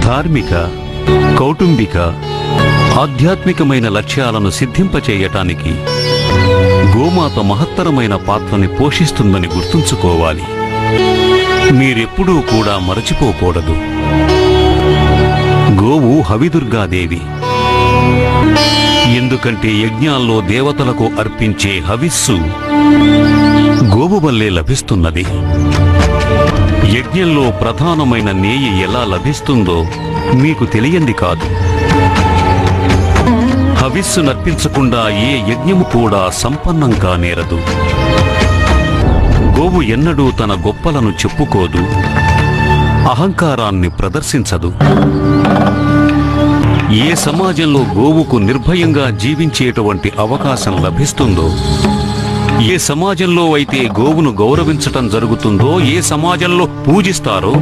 ధార్మిక, కౌటుంబిక, ఆధ్యాత్మికమైన లక్ష్యాలను సిద్ధింపచేయటానికి గోమాత మహత్తరమైన పాత్రని పోషిస్తుందని గుర్తుంచుకోవాలి. మీరెప్పుడూ కూడా మరచిపోకూడదు. గోవు హవిదుర్గాదేవి. ఎందుకంటే యజ్ఞాల్లో దేవతలకు అర్పించే హవిస్సు గోవు వల్లే లభిస్తున్నది. యజ్ఞంలో ప్రధానమైన నేయి ఎలా లభిస్తుందో మీకు తెలియంది కాదు. హవిస్సు నర్పించకుండా ఏ యజ్ఞము కూడా సంపన్నం కానేరదు. గోవు ఎన్నడూ తన గొప్పలను చెప్పుకోదు, అహంకారాన్ని ప్రదర్శించదు. ఏ సమాజంలో గోవుకు నిర్భయంగా జీవించేటువంటి అవకాశం లభిస్తుందో, ఏ సమాజంలో అయితే గోవును గౌరవించటం జరుగుతుందో, ఏ సమాజంలో పూజిస్తారో